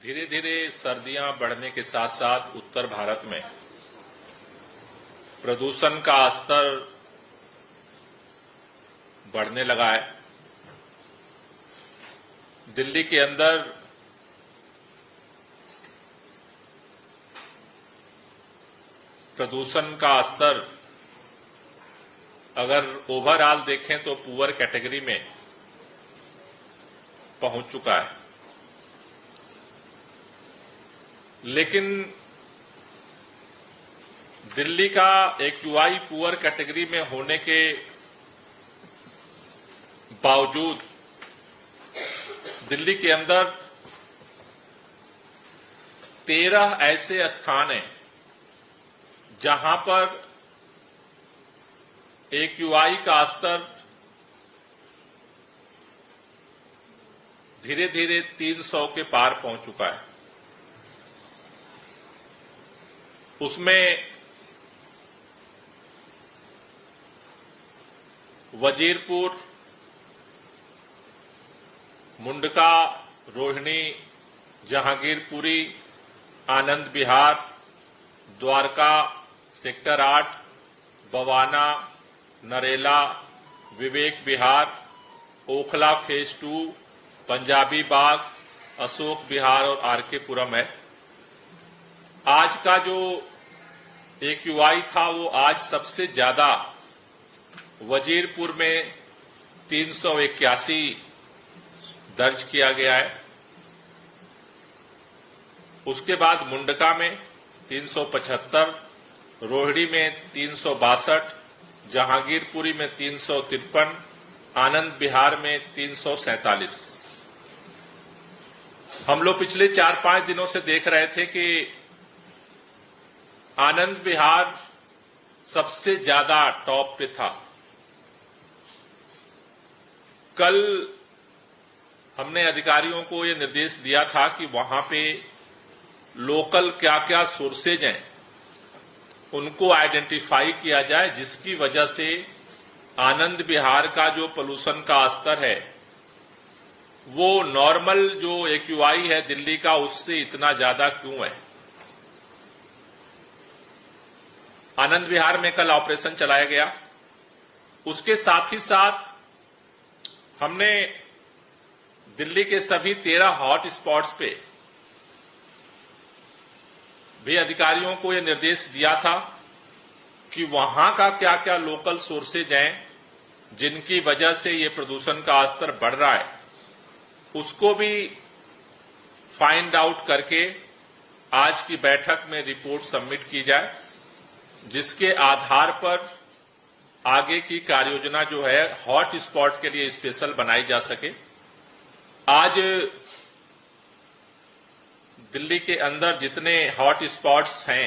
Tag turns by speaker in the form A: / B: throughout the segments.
A: धीरे धीरे सर्दियां बढ़ने के साथ साथ उत्तर भारत में प्रदूषण का स्तर बढ़ने लगा है। दिल्ली के अंदर प्रदूषण का स्तर अगर ओवरऑल देखें तो पुअर कैटेगरी में पहुंच चुका है, लेकिन दिल्ली का एक्यूआई पुअर कैटेगरी में होने के बावजूद दिल्ली के अंदर 13 ऐसे स्थान हैं जहां पर एक्यूआई का स्तर धीरे धीरे 300 के पार पहुंच चुका है। उसमें वजीरपुर, मुंडका, रोहिणी, जहांगीरपुरी, आनंद विहार, द्वारका, सेक्टर 8, बवाना, नरेला, विवेक विहार, ओखला फेज 2, पंजाबी बाग, अशोक विहार और आरके पुरम है। आज का जो एक्यूआई था वो आज सबसे ज्यादा वजीरपुर में 381 दर्ज किया गया है। उसके बाद मुंडका में 375, रोहिणी में 362, जहांगीरपुरी में 353, आनंद विहार में 347। हम लोग पिछले 4-5 दिनों से देख रहे थे कि आनंद विहार सबसे ज्यादा टॉप पे था। कल हमने अधिकारियों को यह निर्देश दिया था कि वहां पे लोकल क्या क्या सोर्सेज हैं उनको आइडेंटिफाई किया जाए, जिसकी वजह से आनंद विहार का जो पोल्यूशन का स्तर है वो नॉर्मल जो एक्यूआई है दिल्ली का उससे इतना ज्यादा क्यों है। आनंद विहार में कल ऑपरेशन चलाया गया। उसके साथ ही साथ हमने दिल्ली के सभी 13 हॉट स्पॉट्स पे भी अधिकारियों को यह निर्देश दिया था कि वहां का क्या क्या लोकल सोर्सेज हैं जिनकी वजह से ये प्रदूषण का स्तर बढ़ रहा है, उसको भी फाइंड आउट करके आज की बैठक में रिपोर्ट सबमिट की जाए, जिसके आधार पर आगे की कार्ययोजना जो है हॉट स्पॉट के लिए स्पेशल बनाई जा सके। आज दिल्ली के अंदर जितने हॉट स्पॉट्स हैं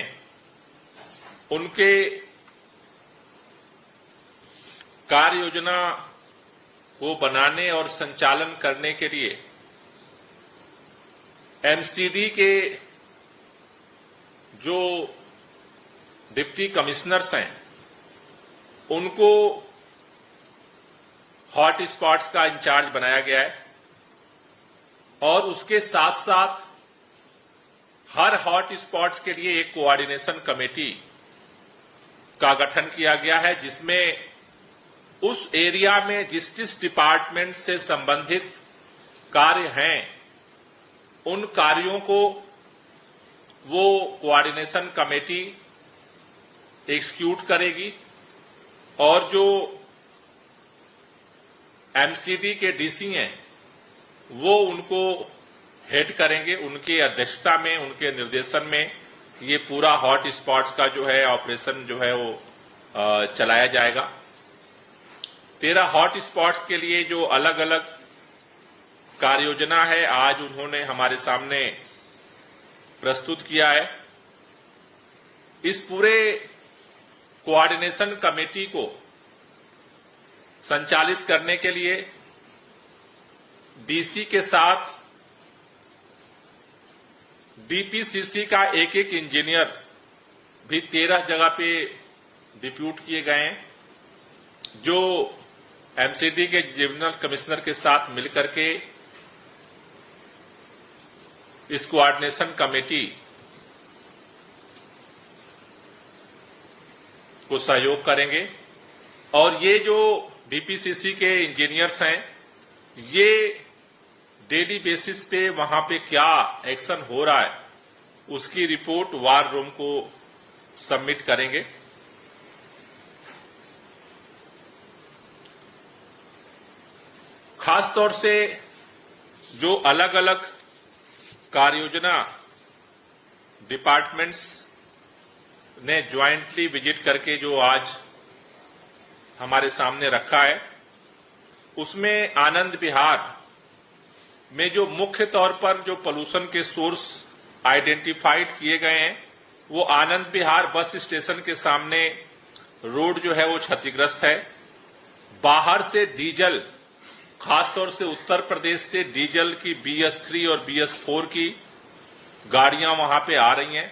A: उनके कार्ययोजना को बनाने और संचालन करने के लिए एमसीडी के जो डिप्टी कमिश्नर्स हैं उनको हॉट स्पॉट्स का इंचार्ज बनाया गया है और उसके साथ साथ हर हॉट स्पॉट्स के लिए एक कोऑर्डिनेशन कमेटी का गठन किया गया है, जिसमें उस एरिया में जिस डिपार्टमेंट से संबंधित कार्य हैं उन कार्यों को वो कोऑर्डिनेशन कमेटी एग्जीक्यूट करेगी और जो एमसीडी के डीसी हैं वो उनको हेड करेंगे। उनकी अध्यक्षता में, उनके निर्देशन में ये पूरा हॉट स्पॉट्स का जो है ऑपरेशन जो है वो चलाया जाएगा। 13 हॉट स्पॉट्स के लिए जो अलग अलग कार्ययोजना है आज उन्होंने हमारे सामने प्रस्तुत किया है। इस पूरे कोऑर्डिनेशन कमेटी को संचालित करने के लिए डीसी के साथ डीपीसीसी का एक इंजीनियर भी 13 जगह पे डिप्यूट किए गए हैं, जो एमसीडी के डिविजनल कमिश्नर के साथ मिलकर के इस कोऑर्डिनेशन कमेटी को सहयोग करेंगे और ये जो डीपीसीसी के इंजीनियर्स हैं, ये डेली बेसिस पे वहां पे क्या एक्शन हो रहा है उसकी रिपोर्ट वार रूम को सबमिट करेंगे। खास तौर से जो अलग अलग कार्ययोजना डिपार्टमेंट्स ने ज्वाइंटली विजिट करके जो आज हमारे सामने रखा है, उसमें आनंद विहार में जो मुख्य तौर पर जो पोल्यूशन के सोर्स आइडेंटिफाइड किए गए हैं, वो आनंद विहार बस स्टेशन के सामने रोड जो है वो क्षतिग्रस्त है। बाहर से डीजल, खासतौर से उत्तर प्रदेश से डीजल की BS3 और BS4 की गाड़ियां वहां पे आ रही हैं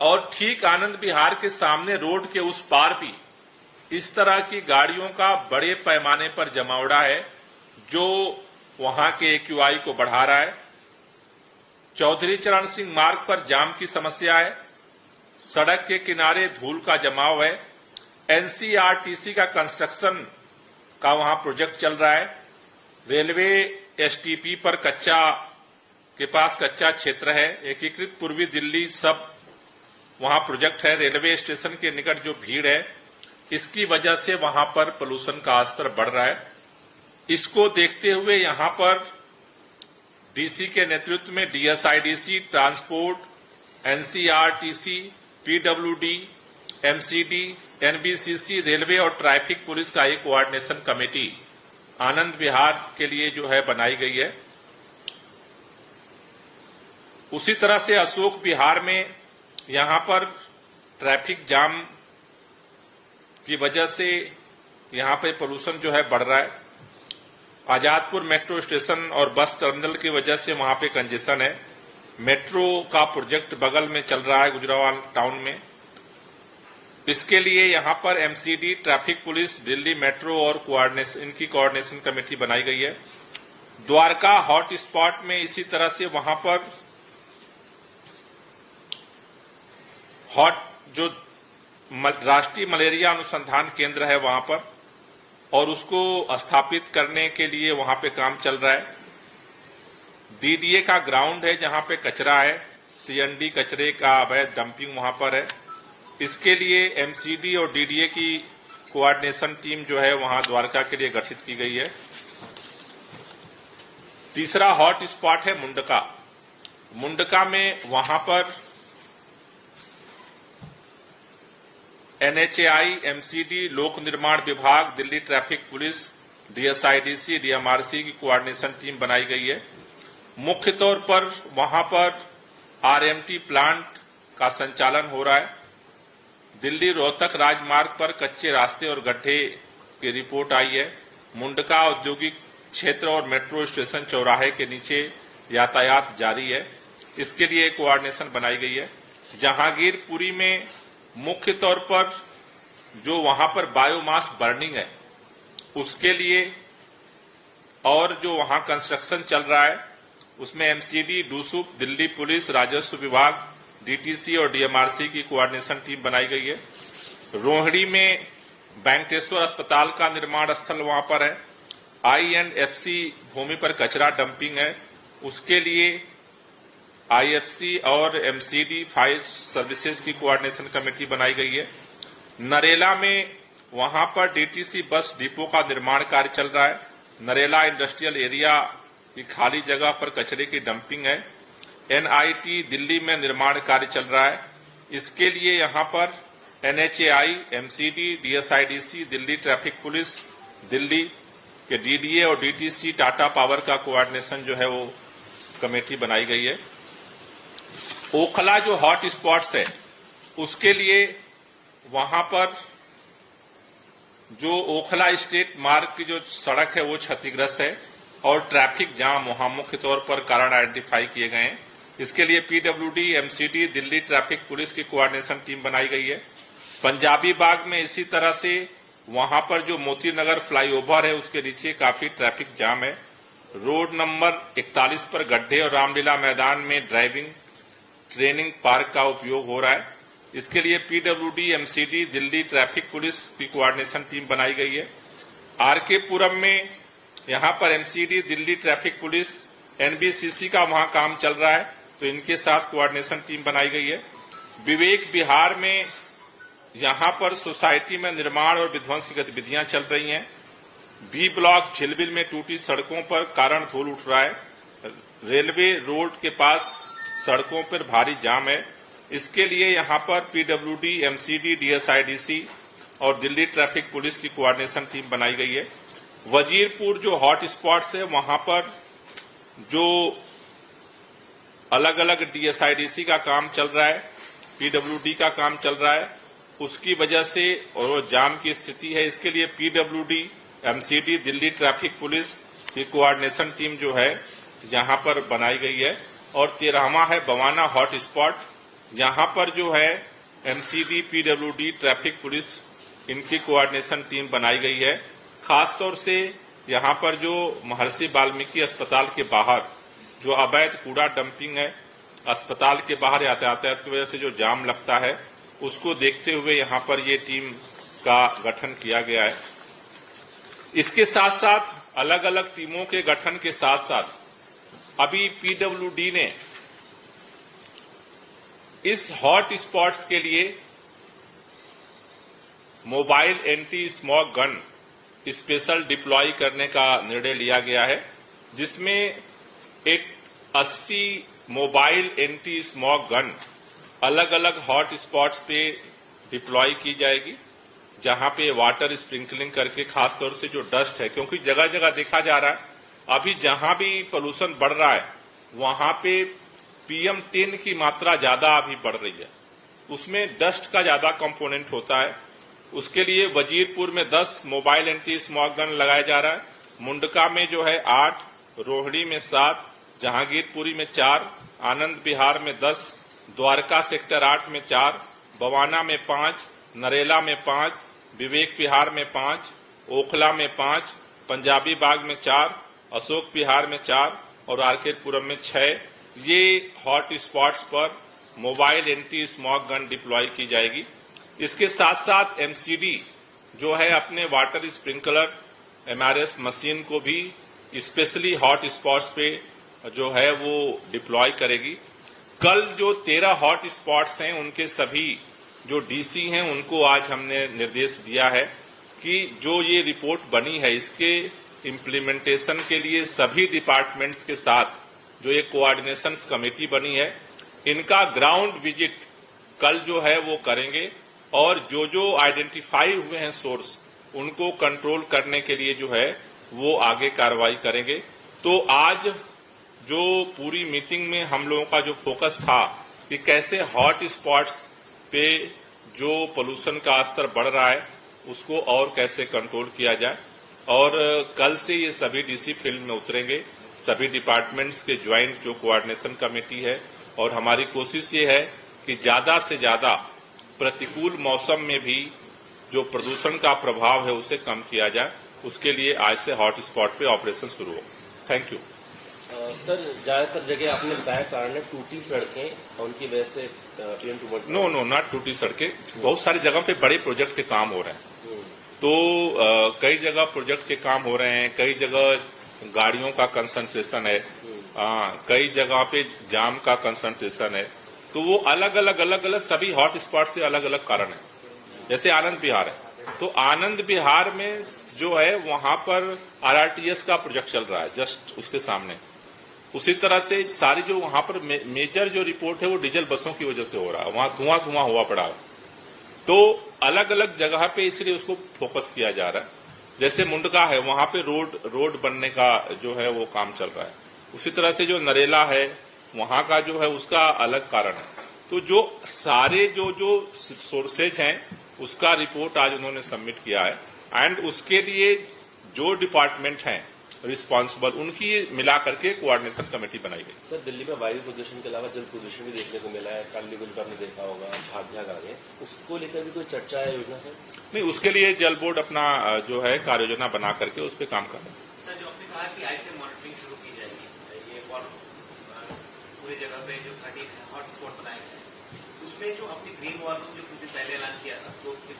A: और ठीक आनंद विहार के सामने रोड के उस पार भी इस तरह की गाड़ियों का बड़े पैमाने पर जमावड़ा है, जो वहां के AQI को बढ़ा रहा है। चौधरी चरण सिंह मार्ग पर जाम की समस्या है, सड़क के किनारे धूल का जमाव है, NCRTC का कंस्ट्रक्शन का वहां प्रोजेक्ट चल रहा है, रेलवे STP पर के पास कच्चा क्षेत्र है, एकीकृत पूर्वी दिल्ली सब वहां प्रोजेक्ट है, रेलवे स्टेशन के निकट जो भीड़ है, इसकी वजह से वहां पर पोल्यूशन का स्तर बढ़ रहा है। इसको देखते हुए यहां पर डीसी के नेतृत्व में DSIDC, transport, NCRTC, PWD, MCD, NBCC, railway और ट्रैफिक पुलिस का एक कोऑर्डिनेशन कमेटी आनंद विहार के लिए जो है बनाई गई है। उसी तरह से अशोक विहार में यहां पर ट्रैफिक जाम की वजह से यहां पे पोल्यूशन जो है बढ़ रहा है। आजादपुर मेट्रो स्टेशन और बस टर्मिनल की वजह से वहां पे कंजेशन है। मेट्रो का प्रोजेक्ट बगल में चल रहा है गुजरावाल टाउन में, इसके लिए यहां पर MCD, traffic police, Delhi metro और इनकी कोऑर्डिनेशन कमेटी बनाई गई है। द्वारका हॉट स्पॉट में इसी तरह से वहां पर जो राष्ट्रीय मलेरिया अनुसंधान केंद्र है वहां पर, और उसको स्थापित करने के लिए वहां पे काम चल रहा है। DDA का ग्राउंड है जहां पे कचरा है, CND कचरे का अवैध डंपिंग वहां पर है। इसके लिए MCD और DDA की कोऑर्डिनेशन टीम जो है वहां द्वारका के लिए गठित की गई है। तीसरा हॉट स्पॉट है मुंडका। मुंडका में वहां पर NHAI, MCD, लोक निर्माण विभाग, Delhi traffic police, DSIDC, DMRC की कोऑर्डिनेशन टीम बनाई गई है। मुख्य तौर पर वहां पर RMT प्लांट का संचालन हो रहा है। दिल्ली रोहतक राजमार्ग पर कच्चे रास्ते और गड्ढे की रिपोर्ट आई है। मुंडका औद्योगिक क्षेत्र और मेट्रो स्टेशन चौराहे के नीचे यातायात जारी है, इसके लिए कोऑर्डिनेशन बनाई गई है। जहांगीरपुरी में मुख्य तौर पर जो वहां पर बायोमास बर्निंग है उसके लिए और जो वहां कंस्ट्रक्शन चल रहा है उसमें MCD, डूसुप, दिल्ली पुलिस, राजस्व विभाग, DTC और DMRC की कोऑर्डिनेशन टीम बनाई गई है। रोहिणी में वेंकटेश्वर अस्पताल का निर्माण स्थल वहां पर है। I&FC भूमि पर कचरा डंपिंग है, उसके लिए IFC और MCD फायर सर्विसेज की कोऑर्डिनेशन कमेटी बनाई गई है। नरेला में वहां पर DTC बस डिपो का निर्माण कार्य चल रहा है। नरेला इंडस्ट्रियल एरिया की खाली जगह पर कचरे की डंपिंग है। NIT दिल्ली में निर्माण कार्य चल रहा है, इसके लिए यहां पर NHAI, MCD, DSIDC, Delhi traffic police, Delhi के DDA और DTC, टाटा पावर का कोऑर्डिनेशन जो है वो कमेटी बनाई गई है। ओखला जो हॉट स्पॉट्स है उसके लिए वहां पर जो ओखला स्टेट मार्ग की जो सड़क है वो क्षतिग्रस्त है और ट्रैफिक जाम वहां मुख्य तौर पर कारण आइडेंटिफाई किए गए हैं। इसके लिए PWD, MCD, Delhi traffic police की कोऑर्डिनेशन टीम बनाई गई है। पंजाबी बाग में इसी तरह से वहां पर जो मोती नगर फ्लाईओवर है उसके नीचे काफी ट्रैफिक जाम है, रोड नंबर 41 पर गड्ढे और रामलीला मैदान में ड्राइविंग ट्रेनिंग पार्क का उपयोग हो रहा है। इसके लिए PWD, MCD, Delhi traffic police की कोऑर्डिनेशन टीम बनाई गई है। आरके पुरम में यहां पर MCD, Delhi traffic police, NBCC का वहां काम चल रहा है, तो इनके साथ कोऑर्डिनेशन टीम बनाई गई है। विवेक विहार में यहां पर सोसाइटी में निर्माण और विध्वंसी गतिविधियां चल रही हैं। बी ब्लॉक झिलमिल में टूटी सड़कों पर कारण धूल उठ रहा है। रेलवे रोड के पास सड़कों पर भारी जाम है। इसके लिए यहां पर पीडब्ल्यूडी, एमसीडी, डीएसआईडीसी और दिल्ली ट्रैफिक पुलिस की कोऑर्डिनेशन टीम बनाई गई है। वजीरपुर जो हॉट स्पॉट्स है वहां पर जो अलग अलग डीएसआईडीसी का काम चल रहा है, पीडब्ल्यूडी का काम चल रहा है, उसकी वजह से और जाम की स्थिति है। इसके लिए PWD, MCD, Delhi traffic police की कोऑर्डिनेशन टीम जो है यहां पर बनाई गई है। और 13वां है बवाना हॉट स्पॉट, यहां पर जो है एमसीडी, पीडब्ल्यूडी, ट्रैफिक पुलिस इनकी कोऑर्डिनेशन टीम बनाई गई है। खासतौर से यहां पर जो महर्षि वाल्मीकि अस्पताल के बाहर जो अवैध कूड़ा डंपिंग है, अस्पताल के बाहर यातायात की वजह से जो जाम लगता है, उसको देखते हुए यहां पर ये टीम का गठन किया गया है। इसके साथ साथ अलग अलग टीमों के गठन के साथ साथ अभी पीडब्ल्यूडी ने इस हॉट स्पॉट्स के लिए mobile anti smog gun special deploy करने का निर्णय लिया गया है, जिसमें एक 80 मोबाइल एंटी स्मॉग गन अलग अलग हॉट स्पॉट्स पे डिप्लॉय की जाएगी, जहां पे वाटर स्प्रिंकलिंग करके खासतौर से जो डस्ट है, क्योंकि जगह जगह देखा जा रहा है अभी जहां भी पोल्यूशन बढ़ रहा है वहां पे PM10 की मात्रा ज्यादा अभी बढ़ रही है, उसमें डस्ट का ज्यादा कंपोनेंट होता है। उसके लिए वजीरपुर में 10 मोबाइल एंटी स्मॉग गन लगाया जा रहा है, मुंडका में जो है 8, रोहिणी में 7, जहांगीरपुरी में 4, आनंद विहार में 10, द्वारका सेक्टर 8 में 4, बवाना में 5, नरेला में 5, विवेक विहार में 5, ओखला में 5, पंजाबी बाग में 4, अशोक विहार में 4 और आरकेपुरम में 6 ये हॉट स्पॉट्स पर mobile anti smog gun deploy की जाएगी। इसके साथ साथ एमसीडी जो है अपने वाटर स्प्रिंकलर MRS मशीन को भी स्पेशली हॉट स्पॉट्स पे जो है वो डिप्लॉय करेगी। कल जो 13 हॉट स्पॉट्स हैं उनके सभी जो डीसी हैं उनको आज हमने निर्देश दिया है कि जो ये रिपोर्ट बनी है इसके इम्प्लीमेंटेशन के लिए सभी डिपार्टमेंट्स के साथ जो एक कोऑर्डिनेशन कमेटी बनी है, इनका ग्राउंड विजिट कल जो है वो करेंगे और जो जो आइडेंटिफाई हुए हैं सोर्स उनको कंट्रोल करने के लिए जो है वो आगे कार्रवाई करेंगे। तो आज जो पूरी मीटिंग में हम लोगों का जो फोकस था कि कैसे हॉट स्पॉट्स पे जो पोल्यूशन का स्तर बढ़ रहा है उसको और कैसे कंट्रोल किया जाए, और कल से ये सभी डीसी फील्ड में उतरेंगे, सभी डिपार्टमेंट्स के ज्वाइंट जो कोऑर्डिनेशन कमेटी है, और हमारी कोशिश ये है कि ज्यादा से ज्यादा प्रतिकूल मौसम में भी जो प्रदूषण का प्रभाव है उसे कम किया जाए। उसके लिए आज से हॉट स्पॉट पे ऑपरेशन शुरू हो। Thank you.
B: सर, ज्यादातर जगह आपने बताया कारण है टूटी सड़कें और उनकी वजह से PM2.5।
A: नो नॉट टूटी सड़कें, बहुत सारी जगह पे बड़े प्रोजेक्ट के काम हो रहे हैं। तो कई जगह प्रोजेक्ट के काम हो रहे हैं, कई जगह गाड़ियों का कंसंट्रेशन है, कई जगह पे जाम का कंसंट्रेशन है। तो वो अलग अलग सभी हॉट स्पॉट से अलग अलग कारण है। जैसे आनंद विहार है, तो आनंद विहार में जो है वहां पर RRTS का प्रोजेक्ट चल रहा है जस्ट उसके सामने। उसी तरह से सारी जो वहां पर मेजर जो रिपोर्ट है वो डीजल बसों की वजह से हो रहा है, वहां धुआं हुआ पड़ा है। तो अलग अलग जगह पे इसलिए उसको फोकस किया जा रहा है। जैसे मुंडका है वहां पे रोड बनने का जो है वो काम चल रहा है। उसी तरह से जो नरेला है वहां का जो है उसका अलग कारण है। तो जो सारे जो सोर्सेज हैं उसका रिपोर्ट आज उन्होंने सबमिट किया है, एंड उसके लिए जो डिपार्टमेंट हैं रिस्पॉन्सिबल उनकी मिला करके कोऑर्डिनेशन कमेटी बनाई गई।
B: सर, दिल्ली में वायु प्रदूषण के अलावा जल प्रदूषण भी देखने को मिला है, कालीगुंज पर आपने देखा होगा, झाग आगे, उसको लेकर भी कोई चर्चा है योजना सर?
A: नहीं, उसके लिए जल बोर्ड अपना जो है कार्य योजना बना करके उस पर काम कर रहे हैं।
C: सर, जो आपने कहा कि ऐसे मॉनिटरिंग पूरी जगह पे जो 30 हॉटस्पॉट बनाए गए हैं उसमें जो अपनी ग्रीन वॉर रूम जो कुछ दिन पहले ऐलान किया था 2 हफ्ते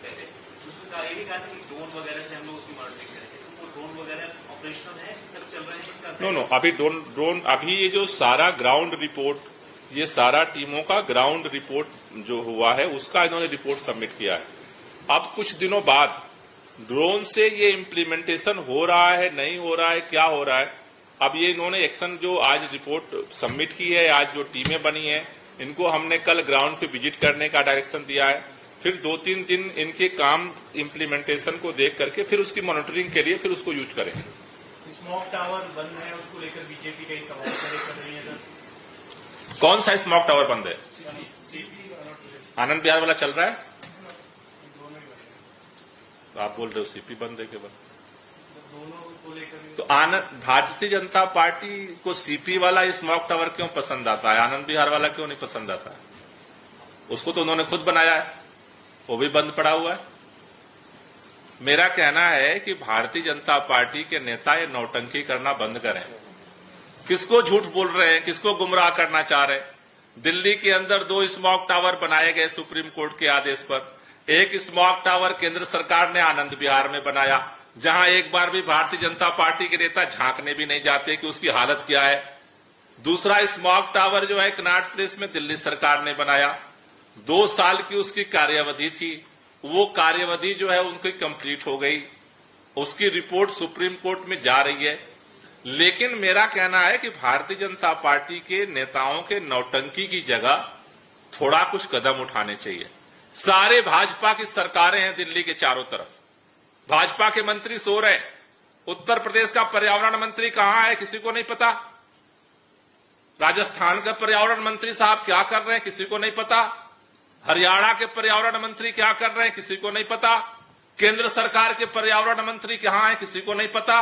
C: पहले उसमें ये भी कहा था कि ड्रोन वगैरह से हम लोग उसकी मॉनिटरिंग करेंगे, तो वो ड्रोन वगैरह ऑपरेशनल है, सब चल रहे हैं इसका?
A: नो अभी ड्रोन अभी ये जो सारा ग्राउंड रिपोर्ट, ये सारा टीमों का ग्राउंड रिपोर्ट जो हुआ है उसका इन्होंने रिपोर्ट सबमिट किया है। अब कुछ दिनों बाद ड्रोन से ये इम्प्लीमेंटेशन हो रहा है नहीं हो रहा है, क्या हो रहा है, अब ये इन्होंने एक्शन जो आज रिपोर्ट सबमिट की है, आज जो टीमें बनी है, इनको हमने कल ग्राउंड पे विजिट करने का डायरेक्शन दिया है। फिर 2-3 दिन इनके काम इम्प्लीमेंटेशन को देख करके फिर उसकी मॉनिटरिंग के लिए फिर उसको यूज करेंगे।
D: स्मॉक टावर बंद है, उसको लेकर बीजेपी कई सवाल कर रही है सर।
A: कौन सा स्मॉक टावर बंद है? आनंद विहार वाला चल रहा है, आप बोल रहे हो सीपी बंद है केवल। तो भारतीय जनता पार्टी को सीपी वाला स्मॉक टावर क्यों पसंद आता है, आनंद विहार वाला क्यों नहीं पसंद आता है? उसको तो उन्होंने खुद बनाया है, वो भी बंद पड़ा हुआ है। मेरा कहना है कि भारतीय जनता पार्टी के नेता ये नौटंकी करना बंद करें। किसको झूठ बोल रहे हैं, किसको गुमराह करना चाह रहे हैं? दिल्ली के अंदर 2 स्मॉक टावर बनाए गए सुप्रीम कोर्ट के आदेश पर। एक स्मॉक टावर केंद्र सरकार ने आनंद विहार में बनाया, जहां एक बार भी भारतीय जनता पार्टी के नेता झांकने भी नहीं जाते कि उसकी हालत क्या है। दूसरा स्मॉक टावर जो है कनॉट प्लेस में दिल्ली सरकार ने बनाया, 2 साल की उसकी कार्यावधि थी, वो कार्यावधि जो है उनकी कंप्लीट हो गई, उसकी रिपोर्ट सुप्रीम कोर्ट में जा रही है। लेकिन मेरा कहना है कि भारतीय जनता पार्टी के नेताओं के नौटंकी की जगह थोड़ा कुछ कदम उठाने चाहिए। सारे भाजपा की सरकारें हैं दिल्ली के चारों तरफ, भाजपा के मंत्री सो रहे। उत्तर प्रदेश का पर्यावरण मंत्री कहां है, किसी को नहीं पता। राजस्थान का पर्यावरण मंत्री साहब क्या कर रहे हैं, किसी को नहीं पता। हरियाणा के पर्यावरण मंत्री क्या कर रहे हैं, किसी को नहीं पता। केंद्र सरकार के पर्यावरण मंत्री कहां है, किसी को नहीं पता।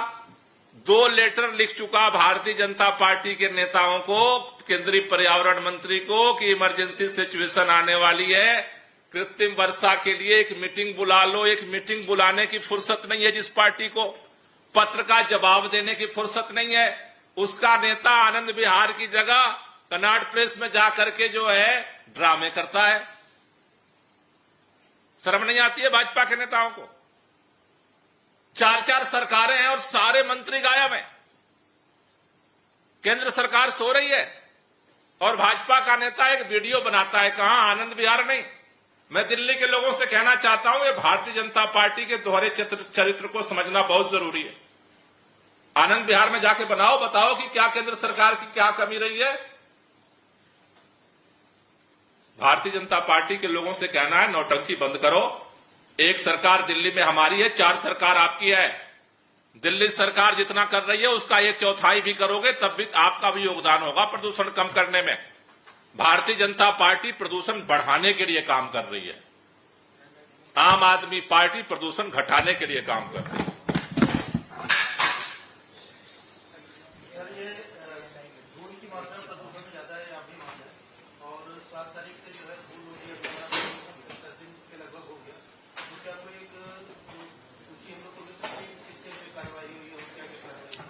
A: 2 लेटर लिख चुका भारतीय जनता पार्टी के नेताओं को, केंद्रीय पर्यावरण मंत्री को, कि इमरजेंसी सिचुएशन आने वाली है, कृत्रिम वर्षा के लिए एक मीटिंग बुला लो। एक मीटिंग बुलाने की फुर्सत नहीं है जिस पार्टी को, पत्र का जवाब देने की फुर्सत नहीं है। उसका नेता आनंद विहार की जगह कनॉट प्लेस में जाकर के जो है ड्रामे करता है। शर्म नहीं आती है भाजपा के नेताओं को? 4 सरकारें हैं और सारे मंत्री गायब हैं। केंद्र सरकार सो रही है और भाजपा का नेता एक वीडियो बनाता है, कहां आनंद विहार नहीं। मैं दिल्ली के लोगों से कहना चाहता हूं, ये भारतीय जनता पार्टी के दोहरे चरित्र को समझना बहुत जरूरी है। आनंद विहार में जाके बनाओ, बताओ कि क्या केंद्र सरकार की क्या कमी रही है। भारतीय जनता पार्टी के लोगों से कहना है, नौटंकी बंद करो। एक सरकार दिल्ली में हमारी है, 4 सरकार आपकी है। दिल्ली सरकार जितना कर रही है उसका 1/4 भी करोगे तब भी आपका भी योगदान होगा प्रदूषण कम करने में। भारतीय जनता पार्टी प्रदूषण बढ़ाने के लिए काम कर रही है, आम आदमी पार्टी प्रदूषण घटाने के लिए काम कर रही है।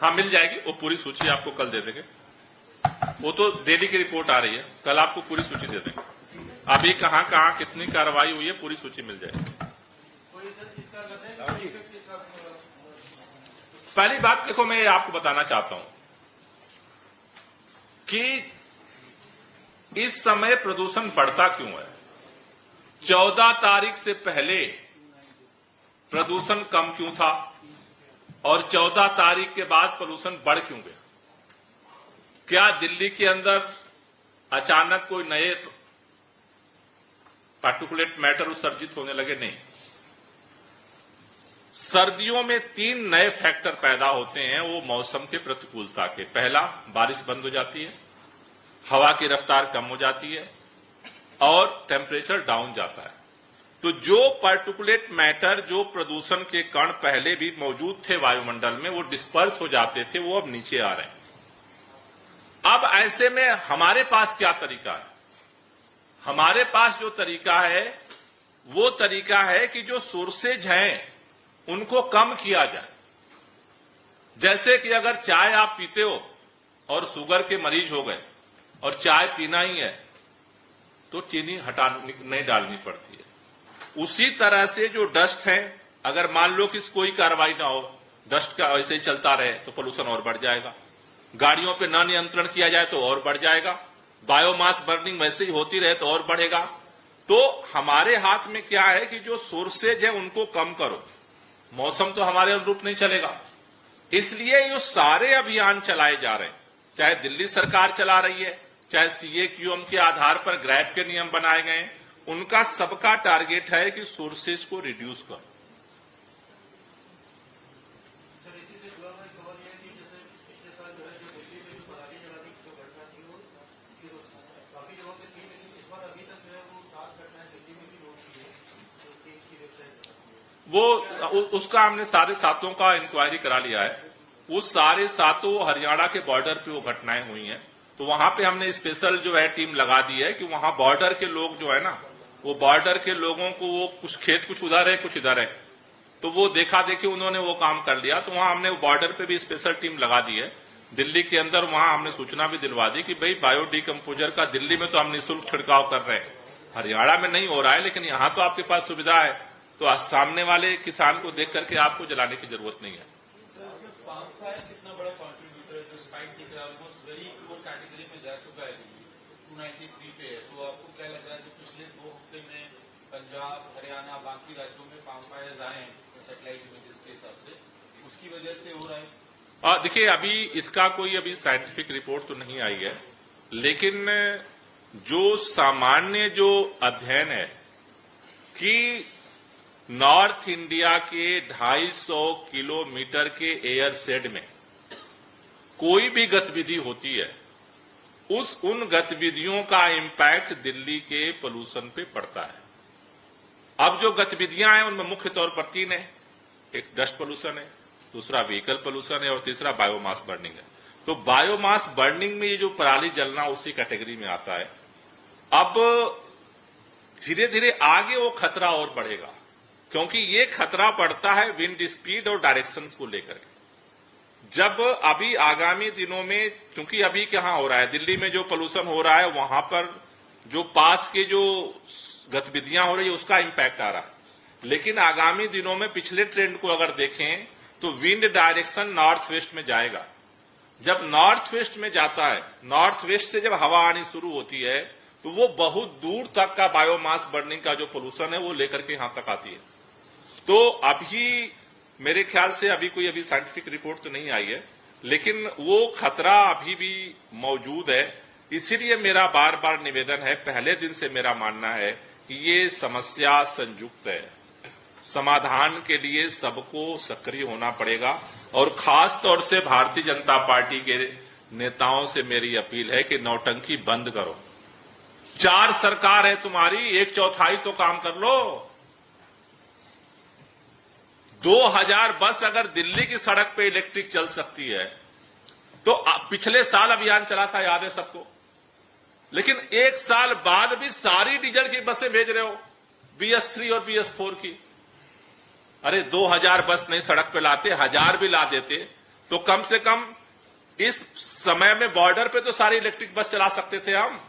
A: हाँ, मिल जाएगी वो पूरी सूची, आपको कल दे देंगे। वो तो डेली की रिपोर्ट आ रही है, कल आपको पूरी सूची दे देंगे। अभी कहां कहां कितनी कार्रवाई हुई है पूरी सूची मिल जाएगी। पहली बात देखो, मैं आपको बताना चाहता हूं कि इस समय प्रदूषण बढ़ता क्यों है। 14 तारीख से पहले प्रदूषण कम क्यों था और 14 तारीख के बाद प्रदूषण बढ़ क्यों गया? क्या दिल्ली के अंदर अचानक कोई नए पार्टिकुलेट मैटर उत्सर्जित होने लगे? नहीं। सर्दियों में 3 नए फैक्टर पैदा होते हैं, वो मौसम के प्रतिकूलता के। पहला, बारिश बंद हो जाती है, हवा की रफ्तार कम हो जाती है और टेम्परेचर डाउन जाता है। तो जो पार्टिकुलेट मैटर, जो प्रदूषण के कण पहले भी मौजूद थे वायुमंडल में, वो डिस्पर्स हो जाते थे, वो अब नीचे आ रहे हैं। अब ऐसे में हमारे पास क्या तरीका है? हमारे पास जो तरीका है वो तरीका है कि जो सोर्सेज हैं उनको कम किया जाए। जैसे कि अगर चाय आप पीते हो और शुगर के मरीज हो गए और चाय पीना ही है तो चीनी नहीं डालनी पड़ती है। उसी तरह से जो डस्ट है, अगर मान लो कि कोई कार्रवाई ना हो, डस्ट का ऐसे ही चलता रहे तो पोल्यूशन और बढ़ जाएगा। गाड़ियों पे ना नियंत्रण किया जाए तो और बढ़ जाएगा। बायोमास बर्निंग वैसे ही होती रहे तो और बढ़ेगा। तो हमारे हाथ में क्या है कि जो सोर्सेज है उनको कम करो। मौसम तो हमारे अनुरूप नहीं चलेगा, इसलिए ये सारे अभियान चलाए जा रहे हैं। चाहे दिल्ली सरकार चला रही है, चाहे CAQM के आधार पर ग्रैब के नियम बनाए गए हैं, उनका सबका टारगेट है कि सोर्सेज को रिड्यूस करो। वो उसका हमने सारे सातों का इंक्वायरी करा लिया है। उस सारे सातों हरियाणा के बॉर्डर पे वो घटनाएं हुई हैं, तो वहां पे हमने स्पेशल जो है टीम लगा दी है कि वहां बॉर्डर के लोग जो है ना, वो बॉर्डर के लोगों को, वो कुछ खेत कुछ उधर है कुछ इधर है, तो वो देखा देखी उन्होंने वो काम कर लिया। तो वहां हमने बॉर्डर पे भी स्पेशल टीम लगा दी है। दिल्ली के अंदर वहां हमने सूचना भी दिलवा दी कि भाई बायोडिकम्पोजर का दिल्ली में तो हम निःशुल्क छिड़काव कर रहे हैं, हरियाणा में नहीं हो रहा है, लेकिन यहां तो आपके पास सुविधा है, तो सामने वाले किसान को देख करके आपको जलाने की जरूरत नहीं है।
E: कितना बड़ा कंट्रीब्यूटर है, जो स्पाइक दिख रहा है ऑलमोस्ट वेरी पुअर कैटेगरी में जा चुका है, 293 पे है। तो आपको क्या लग रहा है कि पिछले 2 हफ्ते में पंजाब, हरियाणा, बाकी राज्यों में पाम फायर्स आए हैं सैटेलाइट इमेजेस के हिसाब से, उसकी वजह से हो रहा है?
A: देखिए, अभी इसका कोई अभी साइंटिफिक रिपोर्ट तो नहीं आई है, लेकिन जो सामान्य जो अध्ययन है कि नॉर्थ इंडिया के 250 किलोमीटर के एयर शेड में कोई भी गतिविधि होती है, उन गतिविधियों का इंपैक्ट दिल्ली के पोल्यूशन पे पड़ता है। अब जो गतिविधियां हैं उनमें मुख्य तौर पर 3 है। एक डस्ट पोल्यूशन है, दूसरा व्हीकल पोल्यूशन है और तीसरा बायोमास बर्निंग है। तो बायोमास बर्निंग में ये जो पराली जलना उसी कैटेगरी में आता है। अब धीरे धीरे आगे वो खतरा और बढ़ेगा, क्योंकि ये खतरा बढ़ता है विंड स्पीड और डायरेक्शंस को लेकर के। जब अभी आगामी दिनों में, क्योंकि अभी क्या हो रहा है, दिल्ली में जो पोल्यूशन हो रहा है वहां पर जो पास के जो गतिविधियां हो रही है उसका इंपैक्ट आ रहा है, लेकिन आगामी दिनों में पिछले ट्रेंड को अगर देखें तो विंड डायरेक्शन नॉर्थ वेस्ट में जाएगा। जब नॉर्थ वेस्ट में जाता है, नॉर्थ वेस्ट से जब हवा आनी शुरू होती है तो वो बहुत दूर तक का बायोमास बर्निंग का जो पोल्यूशन है वो लेकर के यहां तक आती है। तो अभी मेरे ख्याल से कोई साइंटिफिक रिपोर्ट तो नहीं आई है, लेकिन वो खतरा अभी भी मौजूद है। इसीलिए मेरा बार बार निवेदन है, पहले दिन से मेरा मानना है कि ये समस्या संयुक्त है, समाधान के लिए सबको सक्रिय होना पड़ेगा। और खास तौर से भारतीय जनता पार्टी के नेताओं से मेरी अपील है कि नौटंकी बंद करो। 4 सरकार है तुम्हारी, 1/4 तो काम कर लो। 2000 बस अगर दिल्ली की सड़क पे इलेक्ट्रिक चल सकती है तो पिछले साल अभियान चला था, याद है सबको, लेकिन 1 साल बाद भी सारी डीजल की बसें भेज रहे हो, BS3 और BS4 की। अरे 2000 बस नहीं सड़क पे लाते, 1000 भी ला देते तो कम से कम इस समय में बॉर्डर पे तो सारी इलेक्ट्रिक बस चला सकते थे हम।